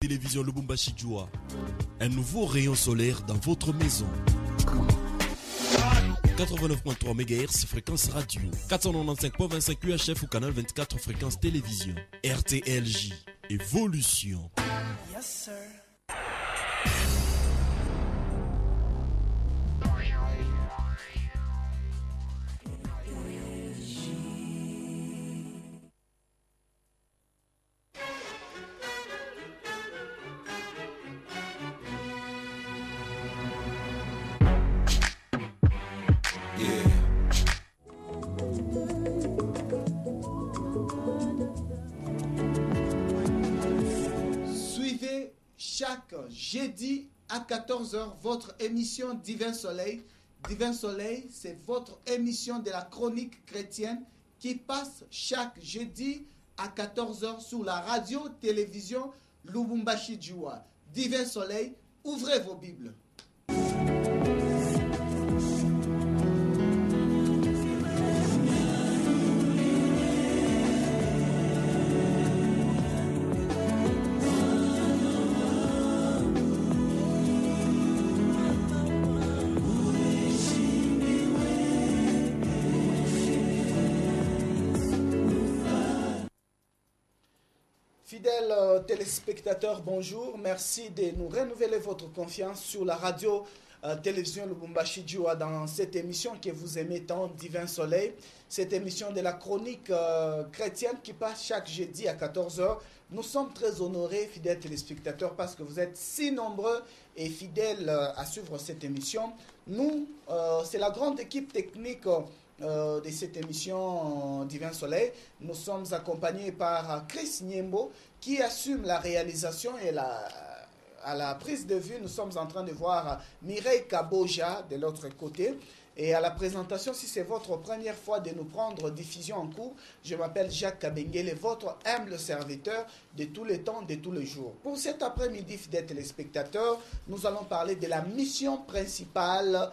Télévision Lubumbashi Joa. Un nouveau rayon solaire dans votre maison. 89.3 MHz fréquence radio, 495.25 UHF ou canal 24 fréquence télévision. RTLJ, évolution. Yes, sir. Chaque jeudi à 14h, votre émission Divin Soleil. Divin Soleil, c'est votre émission de la chronique chrétienne qui passe chaque jeudi à 14h sur la radio-télévision Lubumbashi Joa. Divin Soleil, ouvrez vos Bibles. Fidèles téléspectateurs, bonjour. Merci de nous renouveler votre confiance sur la radio-télévision Lubumbashi Joa dans cette émission que vous aimez tant, Divin Soleil. Cette émission de la chronique chrétienne qui passe chaque jeudi à 14h. Nous sommes très honorés, fidèles téléspectateurs, parce que vous êtes si nombreux et fidèles à suivre cette émission. Nous, c'est la grande équipe technique de cette émission Divin Soleil. Nous sommes accompagnés par Chris Niembo qui assume la réalisation et à la prise de vue. Nous sommes en train de voir Mireille Kaboja de l'autre côté. Et à la présentation, si c'est votre première fois de nous prendre diffusion en cours, je m'appelle Jacques Kabengele, votre humble serviteur de tous les temps, de tous les jours. Pour cet après-midi, fidèles téléspectateurs, nous allons parler de la mission principale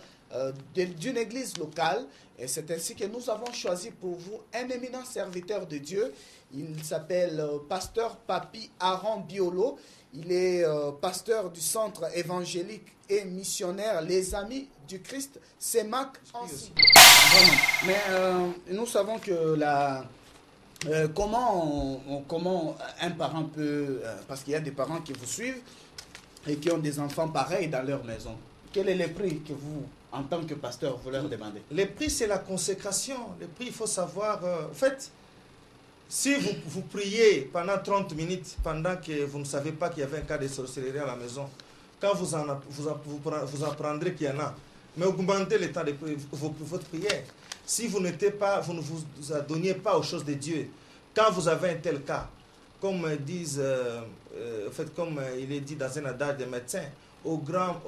d'une église locale. Et c'est ainsi que nous avons choisi pour vous un éminent serviteur de Dieu. Il s'appelle pasteur Papi Aaron Biolo. Il est pasteur du centre évangélique et missionnaire Les Amis du Christ, CEMAC. Mais nous savons que comment un parent peut... parce qu'il y a des parents qui vous suivent et qui ont des enfants pareils dans leur maison. Quel est le prix que vous, en tant que pasteur, vous leur demandez? Le prix, c'est la consécration. Le prix, il faut savoir... en fait, si vous priez pendant 30 minutes, pendant que vous ne savez pas qu'il y avait un cas de sorcellerie à la maison, quand vous apprendrez qu'il y en a, mais augmentez le temps de votre prière. Si vous ne vous adonniez pas aux choses de Dieu, quand vous avez un tel cas, comme disent, en fait, comme il est dit dans un adage des médecins, au grand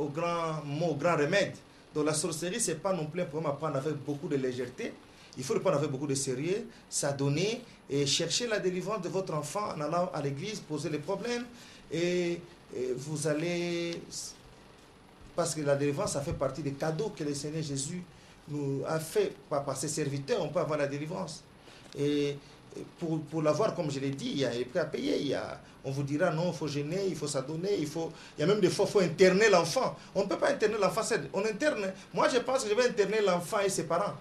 mot, au grand remède. Donc la sorcellerie, ce n'est pas non plus un problème à prendre avec beaucoup de légèreté. Il faut le prendre avec beaucoup de sérieux, s'adonner et chercher la délivrance de votre enfant en allant à l'église, poser les problèmes. Et vous allez... Parce que la délivrance, ça fait partie des cadeaux que le Seigneur Jésus nous a fait par ses serviteurs. On peut avoir la délivrance. Et pour l'avoir, comme je l'ai dit, il y a les prix à payer. On vous dira non, il faut gêner, il faut s'adonner, il y a même des fois, il faut interner l'enfant. On ne peut pas interner l'enfant, on interne. Moi, je pense que je vais interner l'enfant et ses parents.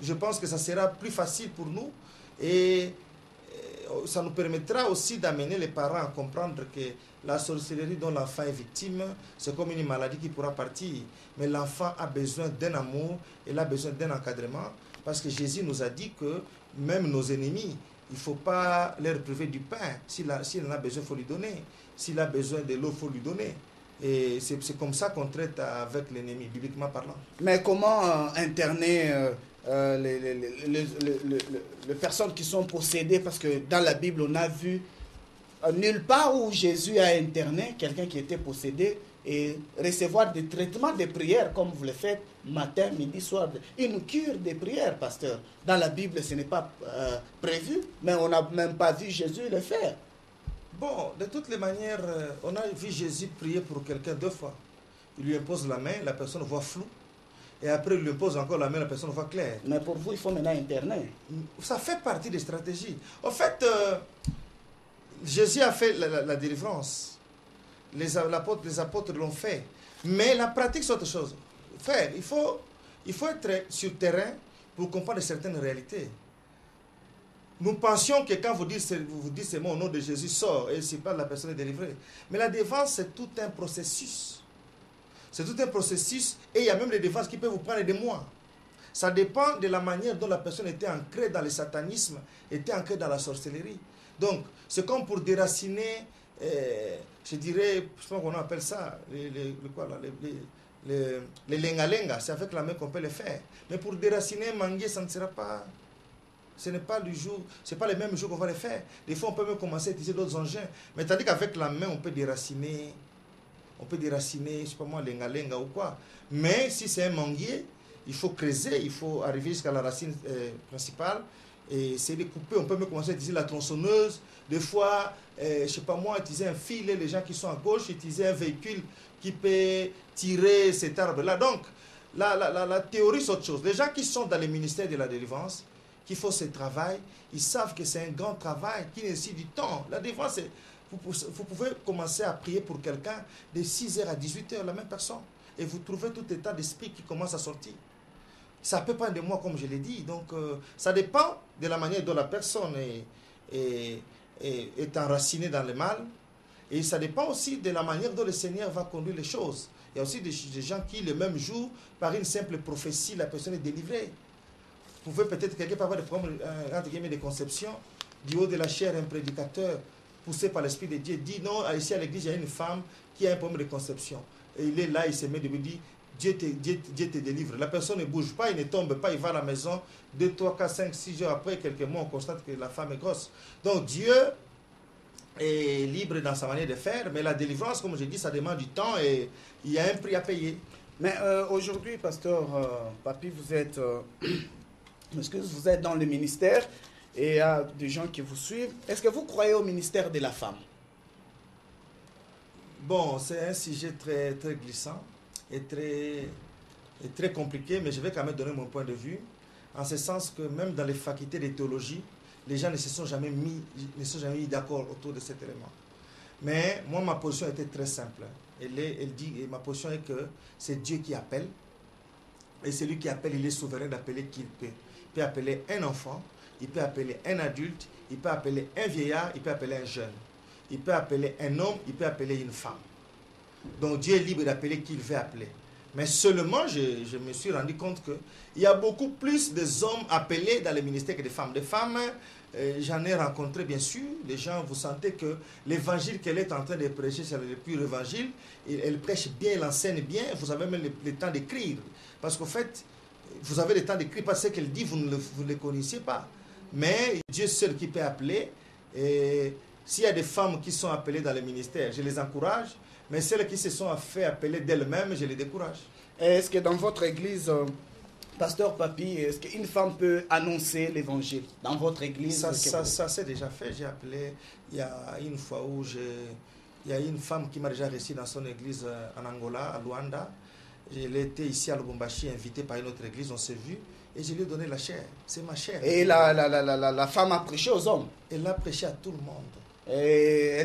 Je pense que ça sera plus facile pour nous et ça nous permettra aussi d'amener les parents à comprendre que la sorcellerie dont l'enfant est victime, c'est comme une maladie qui pourra partir. Mais l'enfant a besoin d'un amour, il a besoin d'un encadrement parce que Jésus nous a dit que même nos ennemis, il ne faut pas leur priver du pain. S'il en a besoin, il faut lui donner. S'il a besoin de l'eau, il faut lui donner. Et c'est comme ça qu'on traite avec l'ennemi, bibliquement parlant. Mais comment interner les personnes qui sont possédées? Parce que dans la Bible, on a vu nulle part où Jésus a interné quelqu'un qui était possédé et recevoir des traitements de prière comme vous le faites matin, midi, soir. Une cure de prière, pasteur. Dans la Bible, ce n'est pas prévu, mais on n'a même pas vu Jésus le faire. Bon, de toutes les manières, on a vu Jésus prier pour quelqu'un 2 fois. Il lui impose la main, la personne voit flou. Et après, il lui impose encore la main, la personne voit clair. Mais pour vous, il faut maintenant interner. Ça fait partie des stratégies. En fait, Jésus a fait la délivrance. Les apôtres l'ont fait. Mais la pratique, c'est autre chose. Frère, il faut être sur le terrain pour comprendre certaines réalités. Nous pensions que quand vous dites c'est mon nom de Jésus sort et c'est pas la personne est délivrée. Mais la défense, c'est tout un processus. C'est tout un processus et il y a même des défenses qui peuvent vous prendre des mois. Ça dépend de la manière dont la personne était ancrée dans le satanisme, était ancrée dans la sorcellerie. Donc, c'est comme pour déraciner, je dirais, je sais pas comment on appelle ça, les lenga-lenga, c'est avec la main qu'on peut le faire. Mais pour déraciner, manguer, ça ne sera pas... Ce n'est pas le jour, c'est pas le même jour qu'on va le faire. Des fois, on peut même commencer à utiliser d'autres engins. Mais tandis qu'avec la main, on peut déraciner, je sais pas moi, lenga-lenga ou quoi. Mais si c'est un manguier, il faut creuser, il faut arriver jusqu'à la racine principale et essayer de couper. On peut même commencer à utiliser la tronçonneuse. Des fois, je sais pas moi, utiliser un filet, les gens qui sont à gauche, utiliser un véhicule qui peut tirer cet arbre-là. Donc, la théorie, c'est autre chose. Les gens qui sont dans les ministères de la délivrance, qui font ce travail, ils savent que c'est un grand travail qui nécessite du temps. La délivrance, c'est... Vous pouvez commencer à prier pour quelqu'un de 6h à 18h, la même personne. Et vous trouvez tout état d'esprit qui commence à sortir. Ça peut prendre des mois, comme je l'ai dit. Donc, ça dépend de la manière dont la personne est enracinée dans le mal. Et ça dépend aussi de la manière dont le Seigneur va conduire les choses. Il y a aussi des gens qui, le même jour, par une simple prophétie, la personne est délivrée. Vous pouvez peut-être, quelqu'un peut avoir des problèmes, entre guillemets, de conception. Du haut de la chair, un prédicateur poussé par l'Esprit de Dieu dit non, ici à l'église, il y a une femme qui a un problème de conception. Et il est là, il se met debout, dit Dieu te délivre. La personne ne bouge pas, il ne tombe pas, il va à la maison. 2, 3, 4, 5, 6 jours après, quelques mois, on constate que la femme est grosse. Donc Dieu est libre dans sa manière de faire, mais la délivrance, comme je dis, ça demande du temps et il y a un prix à payer. Mais aujourd'hui, pasteur Papi, vous êtes dans le ministère et il y a des gens qui vous suivent. Est-ce que vous croyez au ministère de la femme? Bon, c'est un sujet très, très glissant et très compliqué, mais je vais quand même donner mon point de vue, en ce sens que même dans les facultés de théologie, les gens ne se sont jamais mis d'accord autour de cet élément. Mais moi, ma position était très simple. Ma position est que c'est Dieu qui appelle, et celui qui appelle, il est souverain d'appeler qui il peut. Il peut appeler un enfant, il peut appeler un adulte, il peut appeler un vieillard, il peut appeler un jeune. Il peut appeler un homme, il peut appeler une femme. Donc Dieu est libre d'appeler qui il veut appeler. Mais seulement, je me suis rendu compte qu'il y a beaucoup plus d'hommes appelés dans le ministère que de femmes. Des femmes, j'en ai rencontré bien sûr. Les gens, vous sentez que l'évangile qu'elle est en train de prêcher, c'est le pur évangile. Elle prêche bien, elle enseigne bien. Vous avez même le temps d'écrire. Parce qu'en fait, vous avez le temps d'écrire parce que ce qu'elle dit, vous ne le connaissez pas. Mais Dieu seul qui peut appeler. Et s'il y a des femmes qui sont appelées dans le ministère, je les encourage. Mais celles qui se sont fait appeler d'elles-mêmes, je les décourage. Est-ce que dans votre église, pasteur Papi, est-ce qu'une femme peut annoncer l'évangile dans votre église? Ça s'est déjà fait. J'ai appelé, il y a une fois où il y a une femme qui m'a déjà reçu dans son église en Angola, à Luanda. Elle était ici à Lubumbashi, invitée par une autre église, on s'est vu. Et je lui ai donné la chair. C'est ma chair. Et la femme a prêché aux hommes? Elle a prêché à tout le monde. Et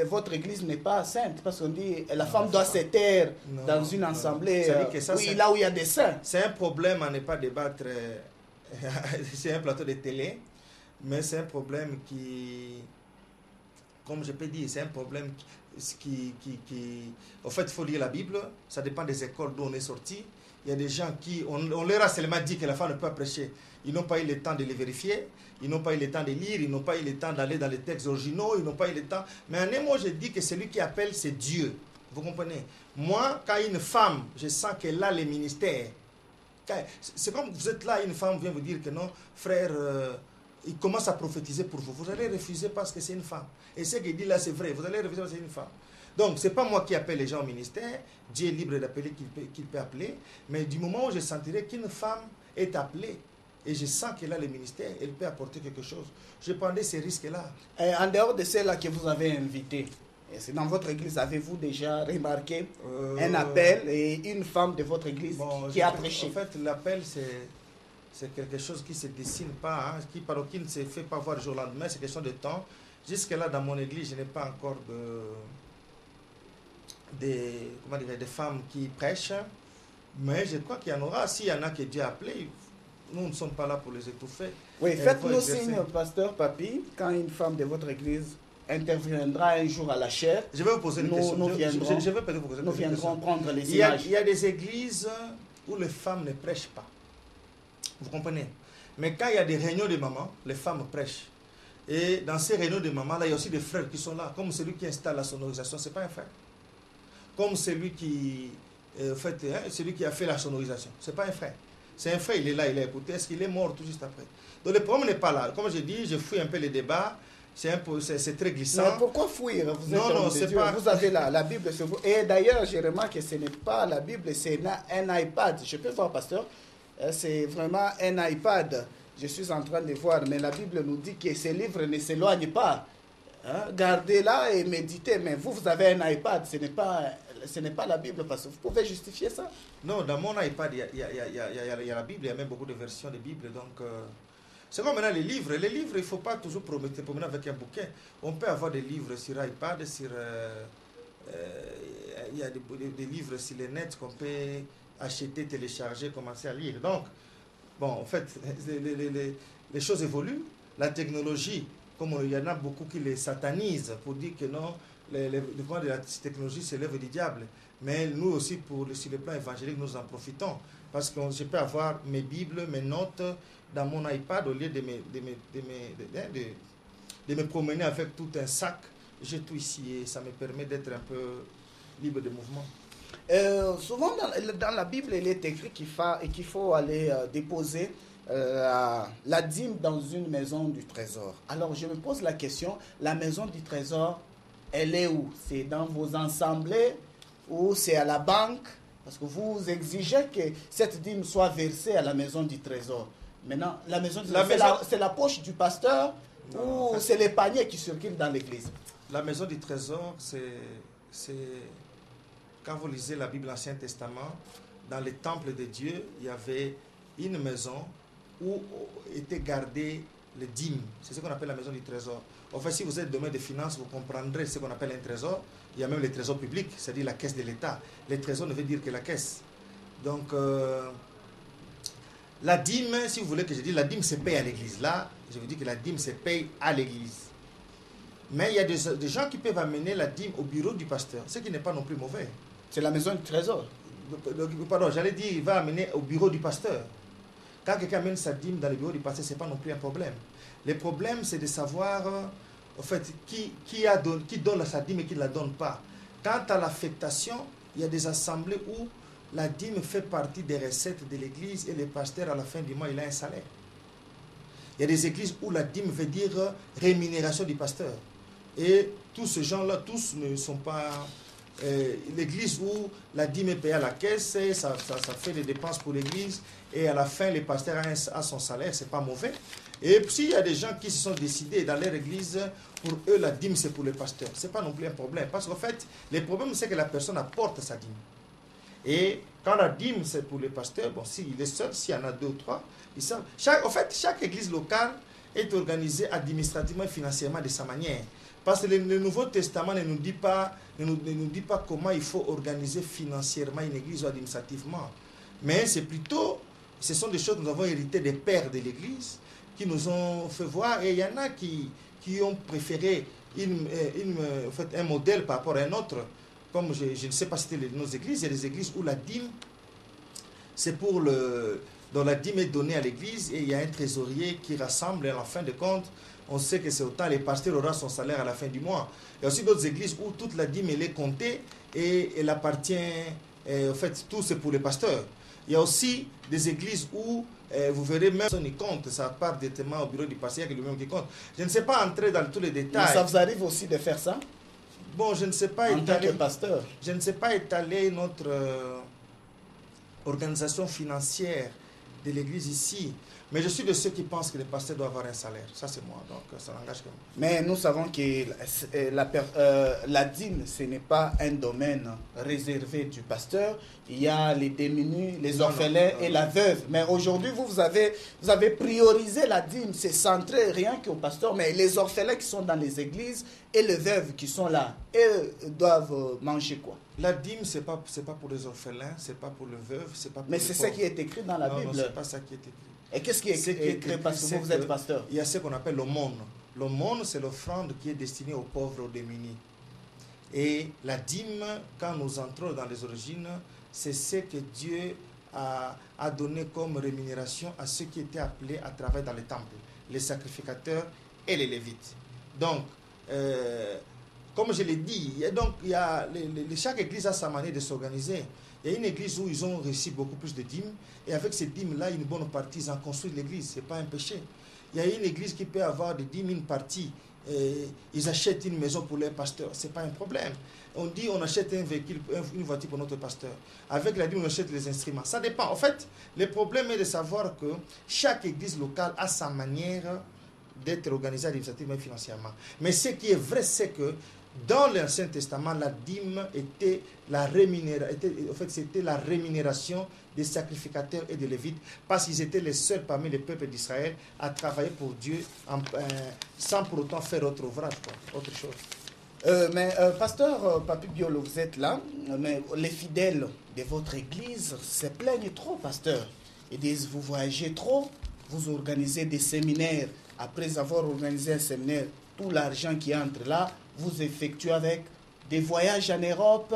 votre église n'est pas sainte parce qu'on dit la femme doit se taire dans une assemblée là où il y a des saints. C'est un problème à ne pas débattre c'est un plateau de télé, mais c'est un problème qui, comme je peux dire, c'est un problème qui en fait, il faut lire la Bible. Ça dépend des écoles d'où on est sorti. Il y a des gens qui, on leur a seulement dit que la femme ne peut pas prêcher. Ils n'ont pas eu le temps de les vérifier, ils n'ont pas eu le temps de lire, ils n'ont pas eu le temps d'aller dans les textes originaux, ils n'ont pas eu le temps. Mais en un mot, je dis que celui qui appelle, c'est Dieu. Vous comprenez? Moi, quand une femme, je sens qu'elle a les ministères. C'est comme vous êtes là, une femme vient vous dire que non, frère, il commence à prophétiser pour vous. Vous allez refuser parce que c'est une femme. Et ce qu'il dit là, c'est vrai. Vous allez refuser parce que c'est une femme. Donc, ce n'est pas moi qui appelle les gens au ministère. Dieu est libre d'appeler qu'il peut appeler. Mais du moment où je sentirai qu'une femme est appelée, et je sens qu'elle a le ministère, elle peut apporter quelque chose, je prendrai ces risques-là. En dehors de celles-là que vous avez invitées, c'est dans votre église, avez-vous déjà remarqué un appel et une femme de votre église qui a prêché? En fait, l'appel, c'est quelque chose qui ne se dessine pas, qui ne se fait pas voir le jour au lendemain, c'est question de temps. Jusque-là, dans mon église, je n'ai pas encore des femmes qui prêchent. Mais je crois qu'il y en aura. S'il y en a qui Dieu a appelé, nous ne sommes pas là pour les étouffer. Oui, faites-nous signe, pasteur Papi, quand une femme de votre église interviendra un jour à la chaire. Je vais vous poser une question. Nous viendrons prendre les images. Il y a des églises où les femmes ne prêchent pas. Vous comprenez? Mais quand il y a des réunions de mamans, les femmes prêchent. Et dans ces réunions de mamans, là, il y a aussi des frères qui sont là. Comme celui qui installe la sonorisation, ce n'est pas un frère. Comme celui qui, celui qui a fait la sonorisation, ce n'est pas un frère. C'est un frère, il est là, il a écouté. Est-ce qu'il est mort tout juste après? Donc le problème n'est pas là. Comme je dis, je fouille un peu les débats. C'est très glissant. Mais pourquoi fuir? Vous avez la Bible sur vous. Et d'ailleurs, j'ai remarqué que ce n'est pas la Bible, c'est un iPad. Je peux voir, pasteur. C'est vraiment un iPad. Je suis en train de voir, mais la Bible nous dit que ces livres ne s'éloignent pas. Hein? Gardez-la et méditez. Mais vous avez un iPad, ce n'est pas la Bible, parce que vous pouvez justifier ça? Non, dans mon iPad, il y a la Bible, il y a même beaucoup de versions de Bible. Donc, c'est comme maintenant les livres. Les livres, il ne faut pas toujours promener avec un bouquin. On peut avoir des livres sur iPad, il y a des livres sur les nets qu'on peut acheter, télécharger, commencer à lire. Donc, bon, en fait, les choses évoluent. La technologie, comme il y en a beaucoup qui les satanisent pour dire que non, le pouvoir de la technologie, c'est l'œuvre du diable. Mais nous aussi, sur le plan évangélique, nous en profitons. Parce que je peux avoir mes Bibles, mes notes dans mon iPad au lieu de me promener avec tout un sac. J'ai tout ici et ça me permet d'être un peu libre de mouvement. Souvent dans la Bible, il est écrit qu'il faut aller déposer la dîme dans une maison du trésor. Alors je me pose la question, la maison du trésor, elle est où? C'est dans vos assemblées ou c'est à la banque? Parce que vous exigez que cette dîme soit versée à la maison du trésor. Maintenant, la maison du trésor, c'est la poche du pasteur ou c'est les paniers qui circulent dans l'église? La maison du trésor, c'est quand vous lisez la Bible, l'Ancien Testament, dans les temples de Dieu, il y avait une maison où étaient gardées les dîmes. C'est ce qu'on appelle la maison du trésor. En fait, si vous êtes domaine des finances, vous comprendrez ce qu'on appelle un trésor. Il y a même les trésors publics, c'est-à-dire la caisse de l'État. Les trésors ne veut dire que la caisse. Donc, la dîme, si vous voulez que je dise, la dîme se paye à l'église. Là, je vous dis que la dîme se paye à l'église. Mais il y a des gens qui peuvent amener la dîme au bureau du pasteur, ce qui n'est pas non plus mauvais. C'est la maison du trésor. Pardon, j'allais dire, il va amener au bureau du pasteur. Quand quelqu'un amène sa dîme dans le bureau du pasteur, ce n'est pas non plus un problème. Le problème, c'est de savoir, en fait, qui donne sa dîme et qui ne la donne pas. Quant à l'affectation, il y a des assemblées où la dîme fait partie des recettes de l'église et le pasteur, à la fin du mois, il a un salaire. Il y a des églises où la dîme veut dire rémunération du pasteur. Et tous ces gens-là, tous ne sont pas... l'église où la dîme est payée à la caisse, ça fait des dépenses pour l'église, et à la fin, le pasteur a son salaire, c'est pas mauvais. Et s'il y a des gens qui se sont décidés dans leur église, pour eux, la dîme, c'est pour le pasteur. C'est pas non plus un problème. Parce qu'en fait, le problème, c'est que la personne apporte sa dîme. Et quand la dîme, c'est pour le pasteur, bon, s'il est seul, s'il y en a 2 ou 3, ils savent. En fait, chaque église locale est organisée administrativement et financièrement de sa manière. Parce que le Nouveau Testament ne nous dit pas comment il faut organiser financièrement une église ou administrativement. Mais c'est plutôt, ce sont des choses que nous avons héritées des pères de l'église qui nous ont fait voir. Et il y en a qui ont préféré en fait, un modèle par rapport à un autre. Comme je ne sais pas citer nos églises, il y a des églises où la dîme, c'est pour dont la dîme est donnée à l'église et il y a un trésorier qui rassemble et en fin de compte, on sait que c'est autant, le pasteur aura son salaire à la fin du mois. Il y a aussi d'autres églises où toute la dîme elle est comptée et elle appartient, en fait, tout c'est pour le pasteur. Il y a aussi des églises où vous verrez même personne qui compte, ça part directement au bureau du pasteur qui est lui-même qui compte. Je ne sais pas entrer dans tous les détails. Mais ça vous arrive aussi de faire ça? Bon, je ne sais pas en tant que pasteur. Je ne sais pas étaler notre organisation financière de l'église ici. Mais je suis de ceux qui pensent que les pasteurs doivent avoir un salaire. Ça, c'est moi. Donc, ça n'engage que moi. Mais nous savons que la dîme, ce n'est pas un domaine réservé du pasteur. Il y a les démunis, les orphelins et la veuve. Mais aujourd'hui, vous avez priorisé la dîme. C'est centré rien qu'au pasteur. Mais les orphelins qui sont dans les églises et les veuves qui sont là, eux doivent manger quoi? La dîme, ce n'est pas pour les orphelins, ce n'est pas pour les veuves, c'est pas pour mais les c'est pauvres. ça qui est écrit dans la Bible. Non, ce n'est pas ça qui est écrit. Et qu'est-ce qui est écrit parce que vous êtes pasteur? Il y a ce qu'on appelle l'aumône. L'aumône, c'est l'offrande qui est destinée aux pauvres, aux démunis. Et la dîme, quand nous entrons dans les origines, c'est ce que Dieu a donné comme rémunération à ceux qui étaient appelés à travailler dans les temples, les sacrificateurs et les lévites. Donc, comme je l'ai dit, chaque église a sa manière de s'organiser. Il y a une église où ils ont reçu beaucoup plus de dîmes, et avec ces dîmes-là, une bonne partie, ils ont construit l'église. Ce n'est pas un péché. Il y a une église qui peut avoir des dîmes, une partie, ils achètent une maison pour leur pasteur. Ce n'est pas un problème. On dit on achète un véhicule, une voiture pour notre pasteur. Avec la dîme, on achète les instruments. Ça dépend. En fait, le problème est de savoir que chaque église locale a sa manière d'être organisée administrativement et financièrement. Mais ce qui est vrai, c'est que dans l'Ancien Testament, la dîme était c'était la rémunération des sacrificateurs et des lévites, parce qu'ils étaient les seuls parmi les peuples d'Israël à travailler pour Dieu sans pour autant faire autre ouvrage, autre chose. Pasteur Papi Biolo, vous êtes là, mais les fidèles de votre église se plaignent trop, pasteur. Ils disent, vous voyagez trop, vous organisez des séminaires. Après avoir organisé un séminaire, tout l'argent qui entre là, vous effectuez avec des voyages en Europe,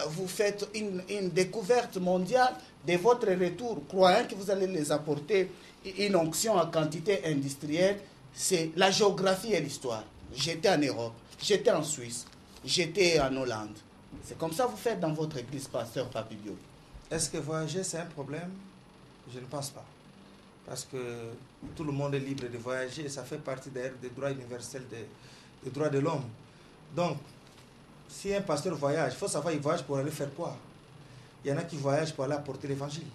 vous faites une découverte mondiale. De votre retour, croyant que vous allez les apporter une onction en quantité industrielle, c'est la géographie et l'histoire. J'étais en Europe, j'étais en Suisse, j'étais en Hollande. C'est comme ça que vous faites dans votre église, pasteur Papi Bio. Est-ce que voyager, c'est un problème? Je ne pense pas. Parce que tout le monde est libre de voyager et ça fait partie d'ailleurs des droits universels des droits de l'homme. Donc, si un pasteur voyage, il faut savoir il voyage pour aller faire quoi? Il y en a qui voyagent pour aller apporter l'évangile.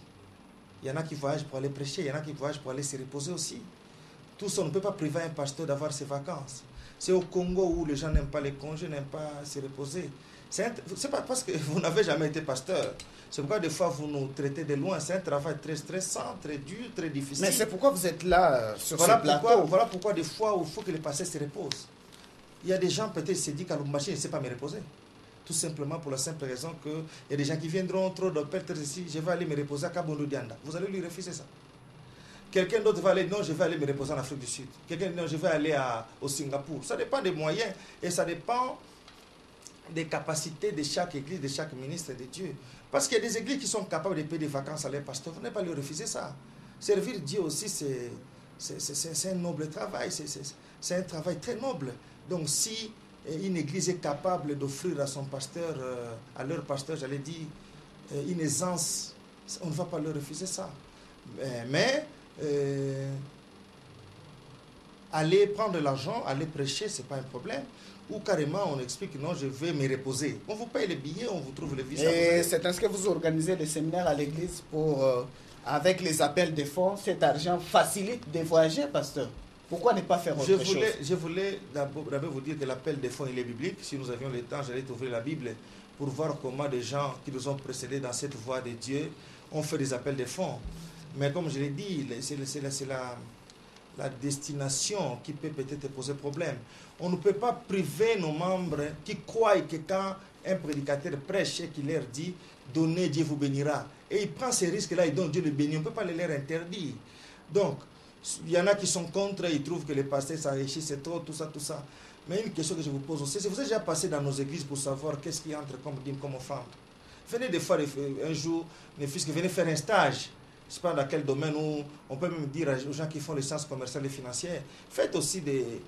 Il y en a qui voyagent pour aller prêcher. Il y en a qui voyagent pour aller se reposer aussi. Tout ça, on ne peut pas priver un pasteur d'avoir ses vacances. C'est au Congo où les gens n'aiment pas les congés, n'aiment pas se reposer. C'est pas parce que vous n'avez jamais été pasteur. C'est pourquoi des fois vous nous traitez de loin. C'est un travail très stressant, très dur, très difficile. Mais c'est pourquoi vous êtes là sur ce plateau. Voilà pourquoi des fois il faut que les pasteurs se reposent. Il y a des gens peut-être se disent qu'à Lubumbashi, je ne sais pas me reposer. Tout simplement pour la simple raison qu'il y a des gens qui viendront trop de perdre ici, je vais aller me reposer à Kabondo Dianda. Vous allez lui refuser ça. Quelqu'un d'autre va aller, non, je vais aller me reposer en Afrique du Sud. Quelqu'un dit, non, je vais aller au Singapour. Ça dépend des moyens et ça dépend des capacités de chaque église, de chaque ministre de Dieu. Parce qu'il y a des églises qui sont capables de payer des vacances à leurs pasteurs. Vous n'allez pas leur refuser ça. Servir Dieu aussi, c'est un noble travail. C'est un travail très noble. Donc si une église est capable d'offrir à son pasteur, à leur pasteur, j'allais dire, une aisance, on ne va pas leur refuser ça. Mais aller prendre l'argent, aller prêcher, ce n'est pas un problème. Ou carrément, on explique, non, je vais me reposer. On vous paye les billets, on vous trouve le visa. Et c'est ainsi que vous organisez des séminaires à l'église pour, avec les appels de fonds, cet argent facilite de voyager, pasteur. Pourquoi ne pas faire autre chose? Je voulais d'abord vous dire que l'appel des fonds, il est biblique. Si nous avions le temps, j'allais ouvrir la Bible pour voir comment des gens qui nous ont précédés dans cette voie de Dieu ont fait des appels de fonds. Mais comme je l'ai dit, c'est la destination qui peut peut-être poser problème. On ne peut pas priver nos membres qui croient que quand un prédicateur prêche et qu'il leur dit « Donnez, Dieu vous bénira ». Et il prend ces risques-là, il donne, Dieu le bénit. On ne peut pas les leur interdire. Donc, il y en a qui sont contre, ils trouvent que les pasteurs s'enrichissent, c'est trop, tout ça. Mais une question que je vous pose aussi, c'est vous êtes déjà passé dans nos églises pour savoir qu'est-ce qui entre comme dîme, comme offrande. Venez des fois, un jour, mes fils, venez faire un stage. Je ne sais pas dans quel domaine où on peut même dire aux gens qui font les sciences commerciales et financières, faites aussi des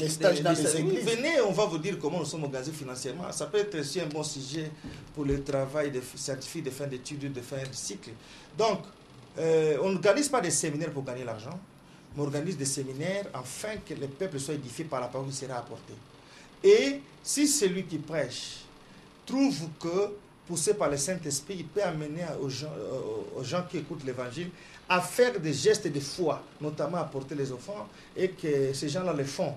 stages dans les églises. Venez, on va vous dire comment nous sommes organisés financièrement. Ça peut être aussi un bon sujet pour le travail de certifié de fin d'études, de fin de cycle. Donc, on n'organise pas des séminaires pour gagner l'argent, mais on organise des séminaires afin que le peuple soit édifié par la parole qui sera apportée. Et si celui qui prêche trouve que poussé par le Saint-Esprit, il peut amener aux gens qui écoutent l'évangile à faire des gestes de foi, notamment à porter les enfants, et que ces gens-là le font.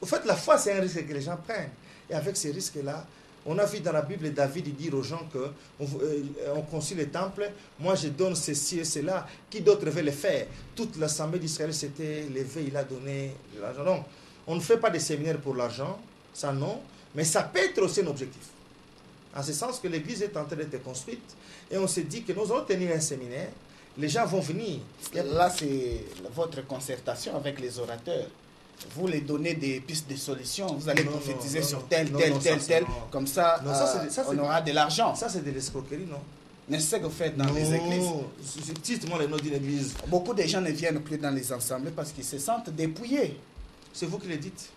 En fait, la foi, c'est un risque que les gens prennent. Et avec ces risques-là, on a vu dans la Bible David dire aux gens qu'on construit le temple, moi je donne ceci et cela, qui d'autre veut le faire? Toute l'assemblée d'Israël s'était levée, il a donné l'argent. Donc, on ne fait pas des séminaires pour l'argent, ça non, mais ça peut être aussi un objectif. En ce sens que l'église est en train d'être construite, et on s'est dit que nous allons tenir un séminaire, les gens vont venir. Là, c'est votre concertation avec les orateurs. Vous les donnez des pistes de solutions, vous allez prophétiser sur tel, comme ça, on aura de l'argent. Ça, c'est de l'escroquerie, non? Mais c'est ce que vous faites dans les églises. Cite-moi les noms d'une église. Beaucoup de gens ne viennent plus dans les assemblées parce qu'ils se sentent dépouillés. C'est vous qui le dites.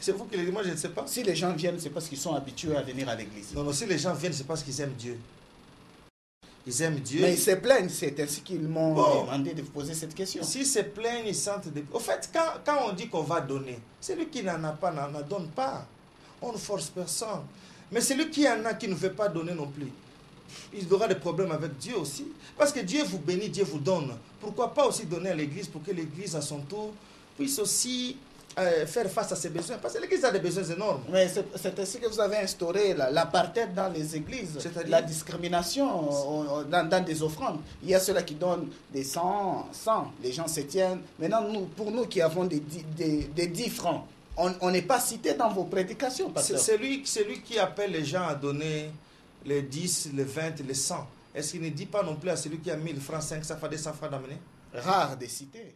C'est vous qui le dites, moi je ne sais pas. Si les gens viennent, c'est parce qu'ils sont habitués à venir à l'église. Non, si les gens viennent, c'est parce qu'ils aiment Dieu. Ils aiment Dieu. Mais ils se plaignent, c'est ainsi qu'ils m'ont demandé de vous poser cette question. S'ils se plaignent, ils sentent des... Au fait, quand on dit qu'on va donner, celui qui n'en a pas, n'en donne pas. On ne force personne. Mais celui qui en a, qui ne veut pas donner non plus, il aura des problèmes avec Dieu aussi. Parce que Dieu vous bénit, Dieu vous donne. Pourquoi pas aussi donner à l'église pour que l'église, à son tour, puisse aussi faire face à ses besoins. Parce que l'église a des besoins énormes. Mais c'est ainsi que vous avez instauré l'apartheid dans les églises. La discrimination dans des offrandes. Il y a ceux-là qui donnent des 100, les gens se tiennent. Maintenant, pour nous qui avons des 10 francs, on n'est pas cité dans vos prédications. C'est lui qui appelle les gens à donner les 10, les 20, les 100. Est-ce qu'il ne dit pas non plus à celui qui a 1000 francs, 500 francs, 200 francs d'amener? Rare de citer.